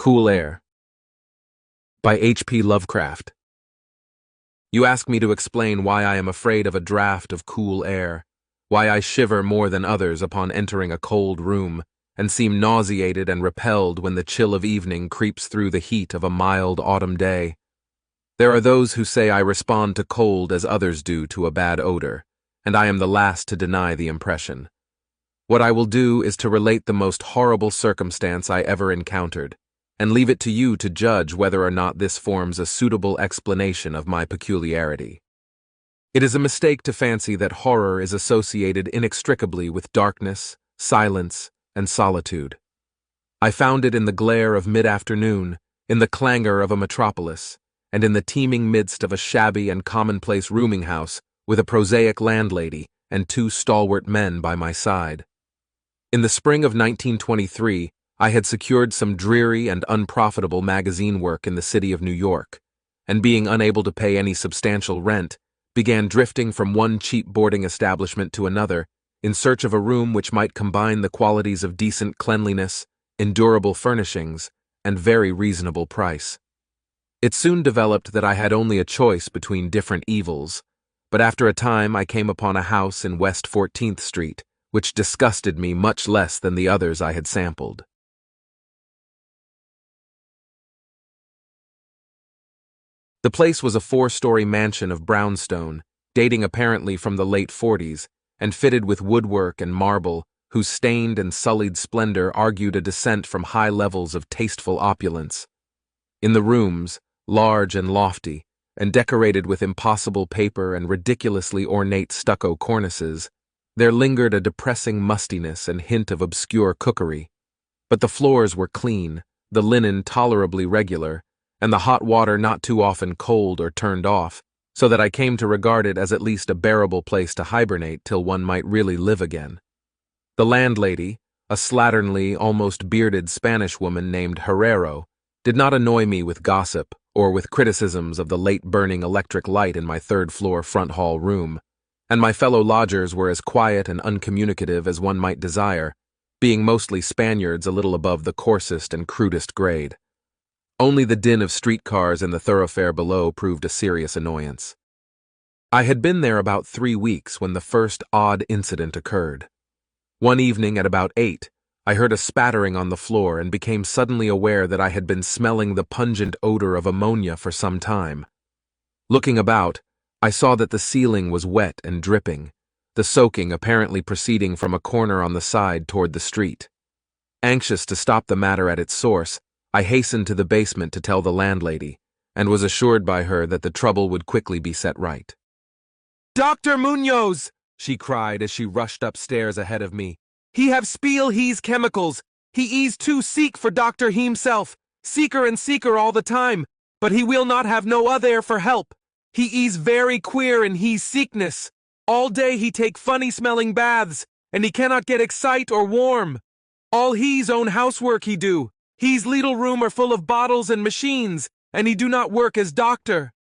Cool Air by H.P. Lovecraft. You ask me to explain why I am afraid of a draught of cool air, why I shiver more than others upon entering a cold room, and seem nauseated and repelled when the chill of evening creeps through the heat of a mild autumn day. There are those who say I respond to cold as others do to a bad odor, and I am the last to deny the impression. What I will do is to relate the most horrible circumstance I ever encountered, and leave it to you to judge whether or not this forms a suitable explanation of my peculiarity. It is a mistake to fancy that horror is associated inextricably with darkness, silence, and solitude. I found it in the glare of mid-afternoon, in the clangor of a metropolis, and in the teeming midst of a shabby and commonplace rooming house with a prosaic landlady and two stalwart men by my side. In the spring of 1923, I had secured some dreary and unprofitable magazine work in the city of New York, and being unable to pay any substantial rent, began drifting from one cheap boarding establishment to another in search of a room which might combine the qualities of decent cleanliness, endurable furnishings, and very reasonable price. It soon developed that I had only a choice between different evils, but after a time I came upon a house in West 14th Street, which disgusted me much less than the others I had sampled. The place was a 4-story mansion of brownstone, dating apparently from the late 40s, and fitted with woodwork and marble, whose stained and sullied splendor argued a descent from high levels of tasteful opulence. In the rooms, large and lofty, and decorated with impossible paper and ridiculously ornate stucco cornices, there lingered a depressing mustiness and hint of obscure cookery. But the floors were clean, the linen tolerably regular, and the hot water not too often cold or turned off, so that I came to regard it as at least a bearable place to hibernate till one might really live again. The landlady, a slatternly, almost bearded Spanish woman named Herrero, did not annoy me with gossip or with criticisms of the late-burning electric light in my third-floor front hall room, and my fellow lodgers were as quiet and uncommunicative as one might desire, being mostly Spaniards a little above the coarsest and crudest grade. Only the din of streetcars in the thoroughfare below proved a serious annoyance. I had been there about 3 weeks when the first odd incident occurred. One evening at about 8, I heard a spattering on the floor and became suddenly aware that I had been smelling the pungent odor of ammonia for some time. Looking about, I saw that the ceiling was wet and dripping, the soaking apparently proceeding from a corner on the side toward the street. Anxious to stop the matter at its source, I hastened to the basement to tell the landlady, and was assured by her that the trouble would quickly be set right. "Dr. Muñoz!" she cried as she rushed upstairs ahead of me. "He have spiel he's chemicals. He is too seek for doctor himself, seeker and seeker all the time, but he will not have no other for help. He is very queer in he's sickness. All day he take funny-smelling baths, and he cannot get excite or warm. All he's own housework he do. He's little room are full of bottles and machines, and he do not work as doctor.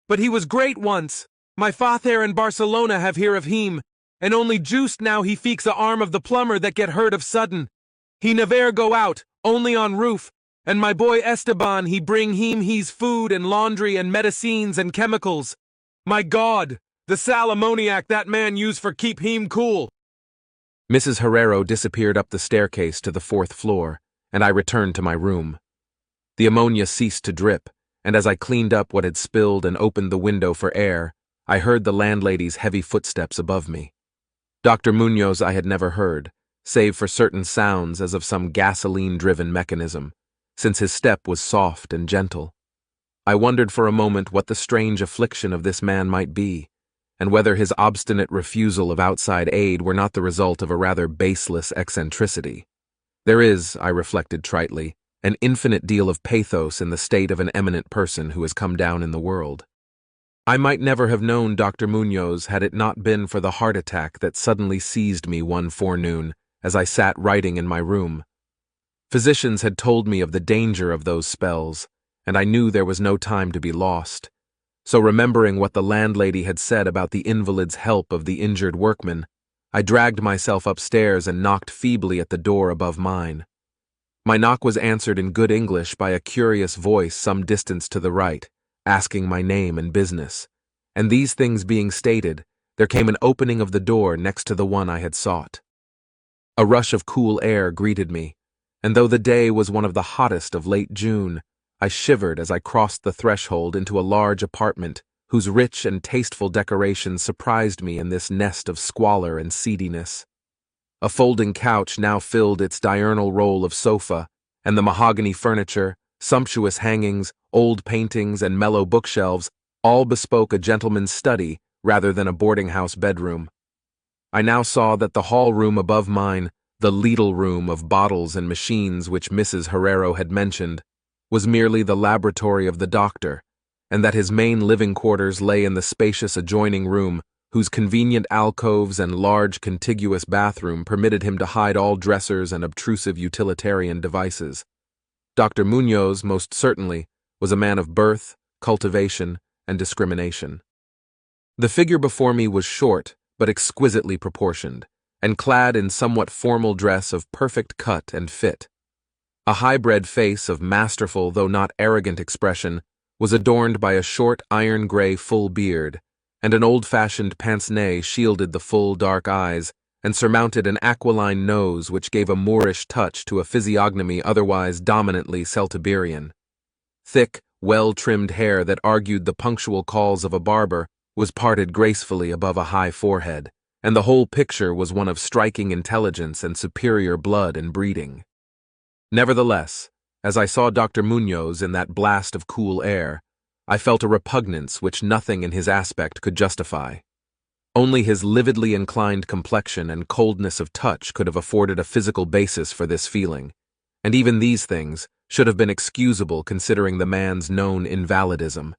But he was great once. My father in Barcelona have hear of him, and only juiced now he feeks a arm of the plumber that get hurt of sudden. He never go out, only on roof, and my boy Esteban he bring him he's food and laundry and medicines and chemicals. My God, the sal ammoniac that man use for keep him cool." Mrs. Herrero disappeared up the staircase to the 4th floor, and I returned to my room. The ammonia ceased to drip, and as I cleaned up what had spilled and opened the window for air, I heard the landlady's heavy footsteps above me. Dr. Muñoz I had never heard, save for certain sounds as of some gasoline-driven mechanism, since his step was soft and gentle. I wondered for a moment what the strange affliction of this man might be, and whether his obstinate refusal of outside aid were not the result of a rather baseless eccentricity. There is, I reflected tritely, an infinite deal of pathos in the state of an eminent person who has come down in the world. I might never have known Dr. Muñoz had it not been for the heart attack that suddenly seized me one forenoon as I sat writing in my room. Physicians had told me of the danger of those spells, and I knew there was no time to be lost. So remembering what the landlady had said about the invalid's help of the injured workman, I dragged myself upstairs and knocked feebly at the door above mine. My knock was answered in good English by a curious voice some distance to the right, asking my name and business, and these things being stated, there came an opening of the door next to the one I had sought. A rush of cool air greeted me, and though the day was one of the hottest of late June, I shivered as I crossed the threshold into a large apartment whose rich and tasteful decorations surprised me in this nest of squalor and seediness. A folding couch now filled its diurnal role of sofa, and the mahogany furniture, sumptuous hangings, old paintings, and mellow bookshelves all bespoke a gentleman's study rather than a boarding-house bedroom. I now saw that the hall room above mine, the Lidl room of bottles and machines which Mrs. Herrero had mentioned, was merely the laboratory of the doctor, and that his main living quarters lay in the spacious adjoining room, whose convenient alcoves and large contiguous bathroom permitted him to hide all dressers and obtrusive utilitarian devices. Dr. Muñoz, most certainly, was a man of birth, cultivation, and discrimination. The figure before me was short, but exquisitely proportioned, and clad in somewhat formal dress of perfect cut and fit. A high-bred face of masterful though not arrogant expression was adorned by a short iron-gray full beard, and an old-fashioned pince-nez shielded the full dark eyes and surmounted an aquiline nose which gave a Moorish touch to a physiognomy otherwise dominantly Celtiberian. Thick, well-trimmed hair that argued the punctual calls of a barber was parted gracefully above a high forehead, and the whole picture was one of striking intelligence and superior blood and breeding. Nevertheless, as I saw Dr. Muñoz in that blast of cool air, I felt a repugnance which nothing in his aspect could justify. Only his lividly inclined complexion and coldness of touch could have afforded a physical basis for this feeling, and even these things should have been excusable considering the man's known invalidism.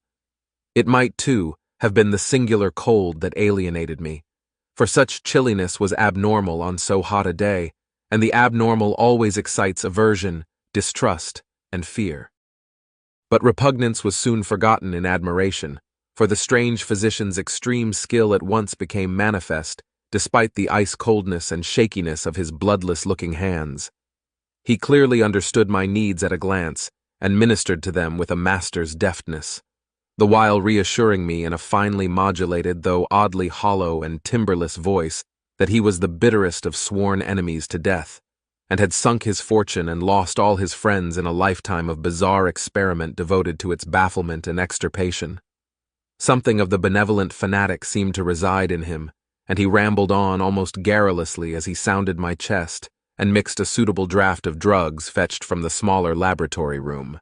It might, too, have been the singular cold that alienated me, for such chilliness was abnormal on so hot a day, and the abnormal always excites aversion, distrust, and fear. But repugnance was soon forgotten in admiration, for the strange physician's extreme skill at once became manifest, despite the ice-coldness and shakiness of his bloodless-looking hands. He clearly understood my needs at a glance, and ministered to them with a master's deftness, the while reassuring me in a finely modulated though oddly hollow and timberless voice that he was the bitterest of sworn enemies to death, and had sunk his fortune and lost all his friends in a lifetime of bizarre experiment devoted to its bafflement and extirpation. Something of the benevolent fanatic seemed to reside in him, and he rambled on almost garrulously as he sounded my chest and mixed a suitable draught of drugs fetched from the smaller laboratory room.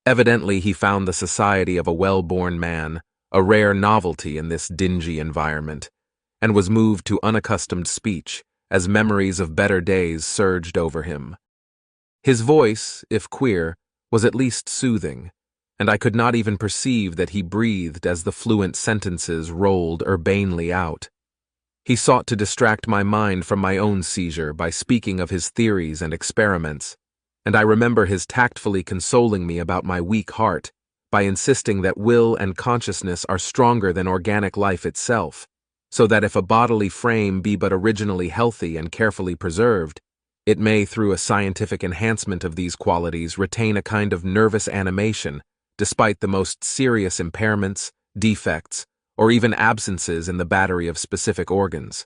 Evidently he found the society of a well-born man a rare novelty in this dingy environment, and was moved to unaccustomed speech as memories of better days surged over him. His voice, if queer, was at least soothing, and I could not even perceive that he breathed as the fluent sentences rolled urbanely out. He sought to distract my mind from my own seizure by speaking of his theories and experiments, and I remember his tactfully consoling me about my weak heart by insisting that will and consciousness are stronger than organic life itself, so that if a bodily frame be but originally healthy and carefully preserved, it may, through a scientific enhancement of these qualities, retain a kind of nervous animation, despite the most serious impairments, defects, or even absences in the battery of specific organs.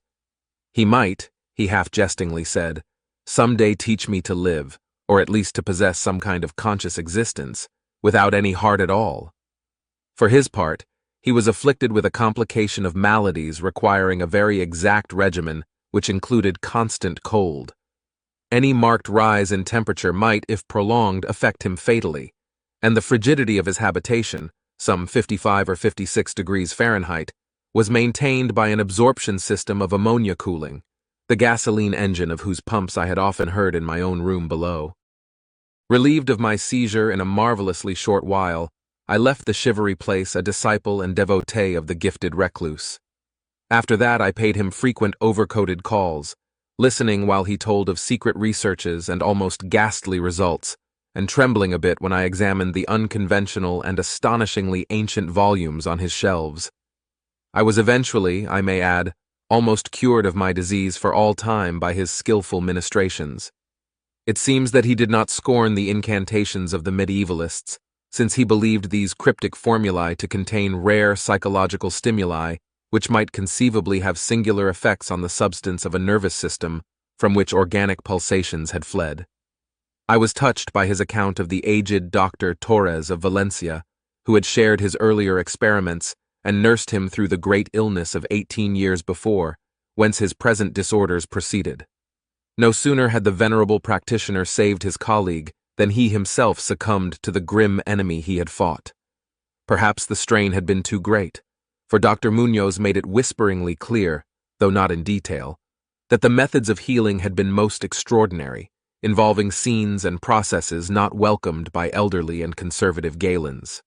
He might, he half-jestingly said, some day teach me to live, or at least to possess some kind of conscious existence, without any heart at all. For his part, he was afflicted with a complication of maladies requiring a very exact regimen which included constant cold. Any marked rise in temperature might, if prolonged, affect him fatally, and the frigidity of his habitation, some 55 or 56 degrees Fahrenheit, was maintained by an absorption system of ammonia cooling, the gasoline engine of whose pumps I had often heard in my own room below. Relieved of my seizure in a marvelously short while, I left the shivery place a disciple and devotee of the gifted recluse. After that I paid him frequent overcoated calls, listening while he told of secret researches and almost ghastly results, and trembling a bit when I examined the unconventional and astonishingly ancient volumes on his shelves. I was eventually, I may add, almost cured of my disease for all time by his skillful ministrations. It seems that he did not scorn the incantations of the medievalists, since he believed these cryptic formulae to contain rare psychological stimuli which might conceivably have singular effects on the substance of a nervous system from which organic pulsations had fled. I was touched by his account of the aged Dr. Torres of Valencia, who had shared his earlier experiments and nursed him through the great illness of 18 years before, whence his present disorders proceeded. No sooner had the venerable practitioner saved his colleague than he himself succumbed to the grim enemy he had fought. Perhaps the strain had been too great, for Dr. Muñoz made it whisperingly clear, though not in detail, that the methods of healing had been most extraordinary, involving scenes and processes not welcomed by elderly and conservative Galens.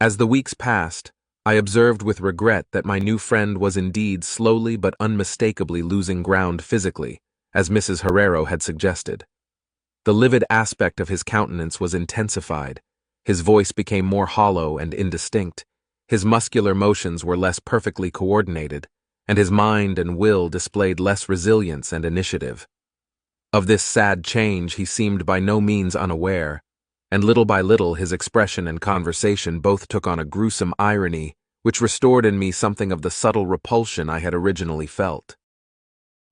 As the weeks passed, I observed with regret that my new friend was indeed slowly but unmistakably losing ground physically, as Mrs. Herrero had suggested. The livid aspect of his countenance was intensified, his voice became more hollow and indistinct, his muscular motions were less perfectly coordinated, and his mind and will displayed less resilience and initiative. Of this sad change he seemed by no means unaware, and little by little his expression and conversation both took on a gruesome irony which restored in me something of the subtle repulsion I had originally felt.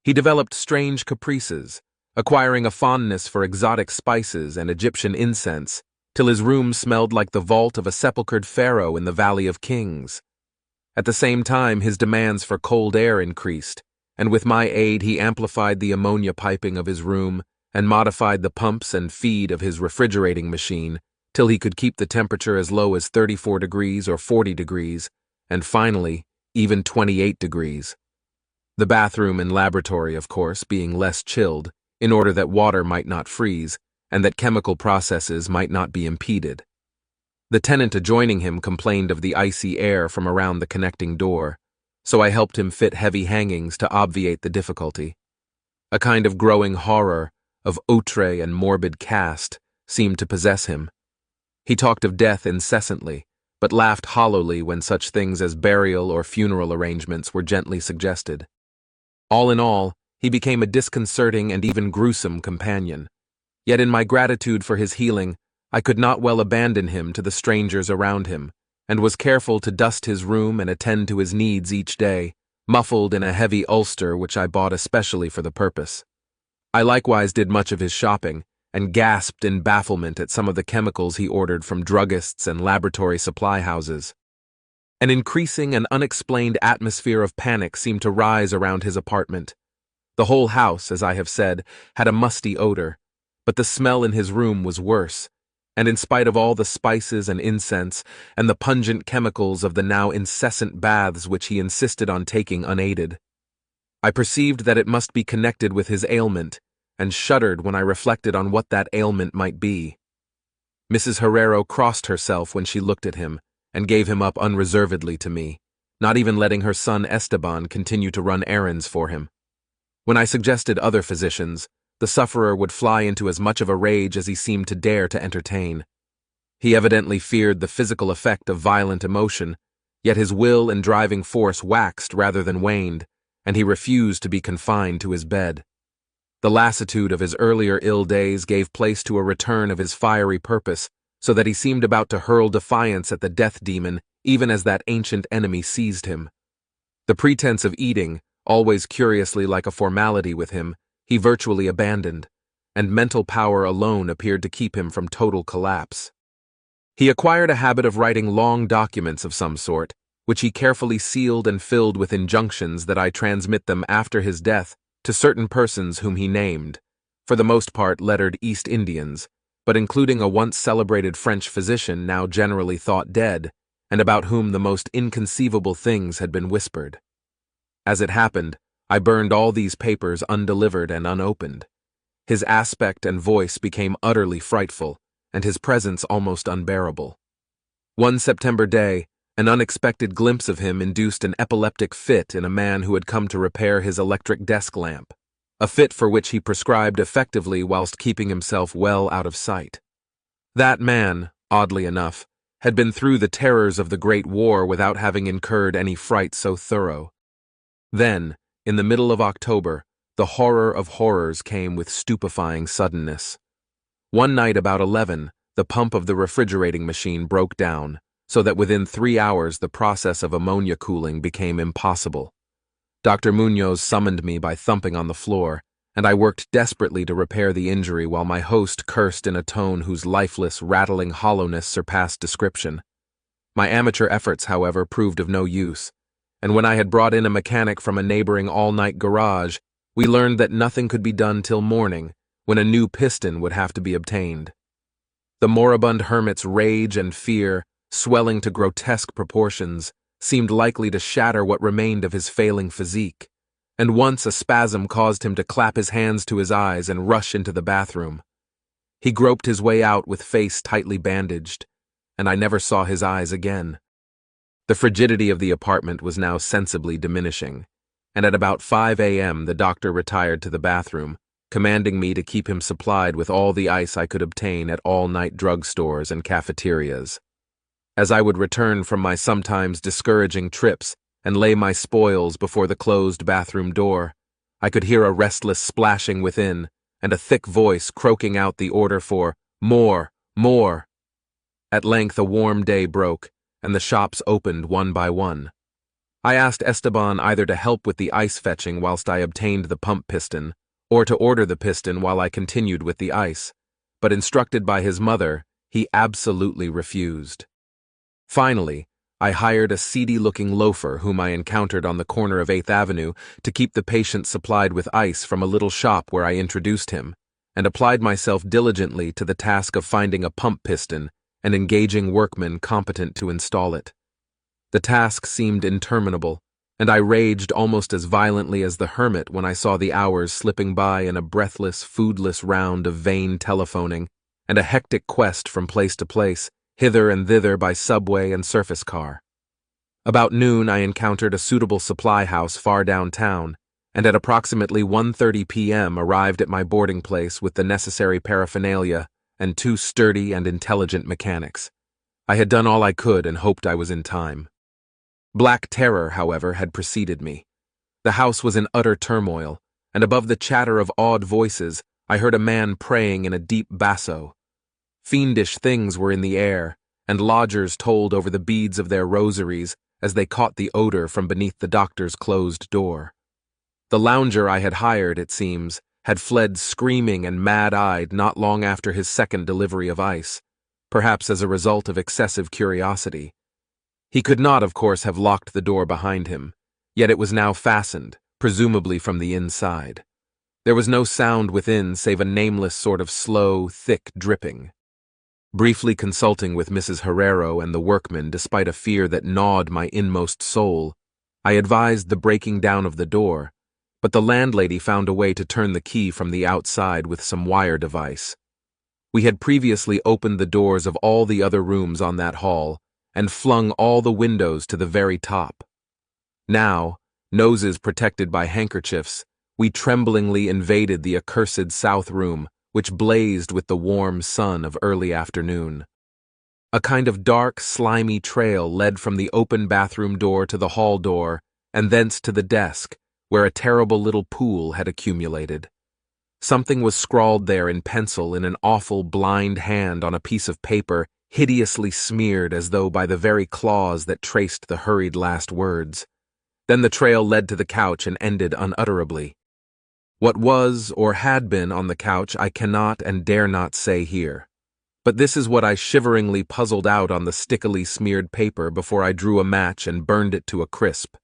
He developed strange caprices, acquiring a fondness for exotic spices and Egyptian incense, till his room smelled like the vault of a sepulchred pharaoh in the Valley of Kings. At the same time, his demands for cold air increased, and with my aid he amplified the ammonia piping of his room and modified the pumps and feed of his refrigerating machine till he could keep the temperature as low as 34 degrees or 40 degrees, and finally, even 28 degrees. The bathroom and laboratory, of course, being less chilled, in order that water might not freeze, and that chemical processes might not be impeded. The tenant adjoining him complained of the icy air from around the connecting door, so I helped him fit heavy hangings to obviate the difficulty. A kind of growing horror of outre and morbid caste seemed to possess him. He talked of death incessantly, but laughed hollowly when such things as burial or funeral arrangements were gently suggested. All in all, he became a disconcerting and even gruesome companion. Yet in my gratitude for his healing, I could not well abandon him to the strangers around him, and was careful to dust his room and attend to his needs each day, muffled in a heavy ulster which I bought especially for the purpose. I likewise did much of his shopping, and gasped in bafflement at some of the chemicals he ordered from druggists and laboratory supply houses. An increasing and unexplained atmosphere of panic seemed to rise around his apartment. The whole house, as I have said, had a musty odor, but the smell in his room was worse, and in spite of all the spices and incense and the pungent chemicals of the now incessant baths which he insisted on taking unaided, I perceived that it must be connected with his ailment, and shuddered when I reflected on what that ailment might be. Mrs. Herrero crossed herself when she looked at him, and gave him up unreservedly to me, not even letting her son Esteban continue to run errands for him. When I suggested other physicians, the sufferer would fly into as much of a rage as he seemed to dare to entertain. He evidently feared the physical effect of violent emotion, yet his will and driving force waxed rather than waned, and he refused to be confined to his bed. The lassitude of his earlier ill days gave place to a return of his fiery purpose, so that he seemed about to hurl defiance at the death demon even as that ancient enemy seized him. The pretense of eating, always curiously like a formality with him, he virtually abandoned, and mental power alone appeared to keep him from total collapse. He acquired a habit of writing long documents of some sort, which he carefully sealed and filled with injunctions that I transmit them after his death to certain persons whom he named, for the most part lettered East Indians, but including a once celebrated French physician now generally thought dead, and about whom the most inconceivable things had been whispered. As it happened, I burned all these papers undelivered and unopened. His aspect and voice became utterly frightful, and his presence almost unbearable. One September day, an unexpected glimpse of him induced an epileptic fit in a man who had come to repair his electric desk lamp, a fit for which he prescribed effectively whilst keeping himself well out of sight. That man, oddly enough, had been through the terrors of the Great War without having incurred any fright so thorough. Then, in the middle of October, The horror of horrors came with stupefying suddenness. One night about 11, the pump of the refrigerating machine broke down, so that within 3 hours the process of ammonia cooling became impossible. Dr. Muñoz summoned me by thumping on the floor, and I worked desperately to repair the injury while my host cursed in a tone whose lifeless, rattling hollowness surpassed description. My amateur efforts, however, proved of no use, and when I had brought in a mechanic from a neighboring all-night garage, we learned that nothing could be done till morning, when a new piston would have to be obtained. The moribund hermit's rage and fear, swelling to grotesque proportions, seemed likely to shatter what remained of his failing physique, and once a spasm caused him to clap his hands to his eyes and rush into the bathroom. He groped his way out with face tightly bandaged, and I never saw his eyes again. The frigidity of the apartment was now sensibly diminishing, and at about 5 a.m. the doctor retired to the bathroom, commanding me to keep him supplied with all the ice I could obtain at all-night drugstores and cafeterias. As I would return from my sometimes discouraging trips and lay my spoils before the closed bathroom door, I could hear a restless splashing within and a thick voice croaking out the order for more, more. At length a warm day broke, and the shops opened one by one. I asked Esteban either to help with the ice fetching whilst I obtained the pump piston, or to order the piston while I continued with the ice, but instructed by his mother, he absolutely refused. Finally, I hired a seedy-looking loafer whom I encountered on the corner of 8th Avenue to keep the patient supplied with ice from a little shop where I introduced him, and applied myself diligently to the task of finding a pump piston and engaging workmen competent to install it. The task seemed interminable, and I raged almost as violently as the hermit when I saw the hours slipping by in a breathless, foodless round of vain telephoning and a hectic quest from place to place, hither and thither by subway and surface car. About noon I encountered a suitable supply house far downtown, and at approximately 1:30 p.m. arrived at my boarding place with the necessary paraphernalia and 2 sturdy and intelligent mechanics. I had done all I could and hoped I was in time. Black terror, however, had preceded me. The house was in utter turmoil, and above the chatter of awed voices, I heard a man praying in a deep basso. Fiendish things were in the air, and lodgers told over the beads of their rosaries as they caught the odor from beneath the doctor's closed door. The lounger I had hired, it seems, had fled screaming and mad-eyed not long after his second delivery of ice, perhaps as a result of excessive curiosity. He could not, of course, have locked the door behind him, yet it was now fastened, presumably from the inside. There was no sound within save a nameless sort of slow, thick dripping. Briefly consulting with Mrs. Herrero and the workmen despite a fear that gnawed my inmost soul, I advised the breaking down of the door, but the landlady found a way to turn the key from the outside with some wire device. We had previously opened the doors of all the other rooms on that hall and flung all the windows to the very top. Now, noses protected by handkerchiefs, we tremblingly invaded the accursed south room, which blazed with the warm sun of early afternoon. A kind of dark, slimy trail led from the open bathroom door to the hall door, and thence to the desk, where a terrible little pool had accumulated. Something was scrawled there in pencil in an awful blind hand on a piece of paper hideously smeared as though by the very claws that traced the hurried last words. Then the trail led to the couch and ended unutterably. What was or had been on the couch I cannot and dare not say here. But this is what I shiveringly puzzled out on the stickily smeared paper before I drew a match and burned it to a crisp.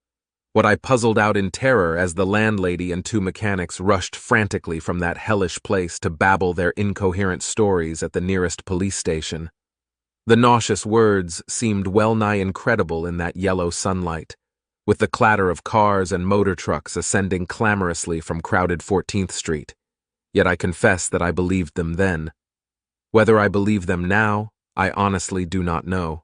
What I puzzled out in terror as the landlady and 2 mechanics rushed frantically from that hellish place to babble their incoherent stories at the nearest police station. The nauseous words seemed well-nigh incredible in that yellow sunlight, with the clatter of cars and motor trucks ascending clamorously from crowded 14th Street. Yet I confess that I believed them then. Whether I believe them now, I honestly do not know.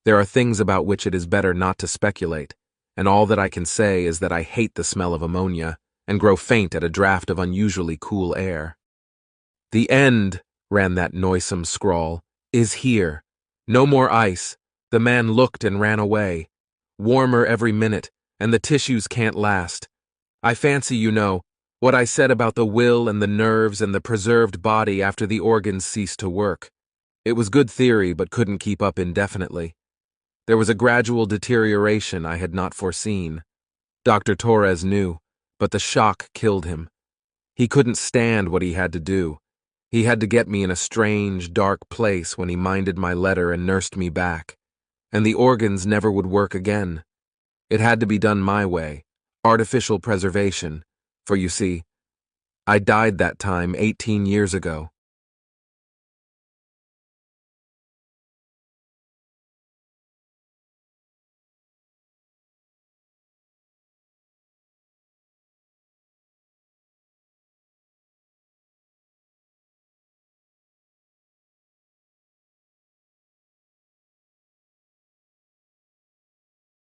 There are things about which it is better not to speculate, and all that I can say is that I hate the smell of ammonia and grow faint at a draught of unusually cool air. "The end," ran that noisome scrawl, "is here. No more ice. The man looked and ran away. Warmer every minute, and the tissues can't last. I fancy, you know, What I said about the will and the nerves and the preserved body after the organs ceased to work. It was good theory, but couldn't keep up indefinitely. There was a gradual deterioration I had not foreseen. Dr. Torres knew, but the shock killed him. He couldn't stand what he had to do. He had to get me in a strange, dark place when he minded my letter and nursed me back. And the organs never would work again. It had to be done my way, artificial preservation, for you see, I died that time 18 years ago.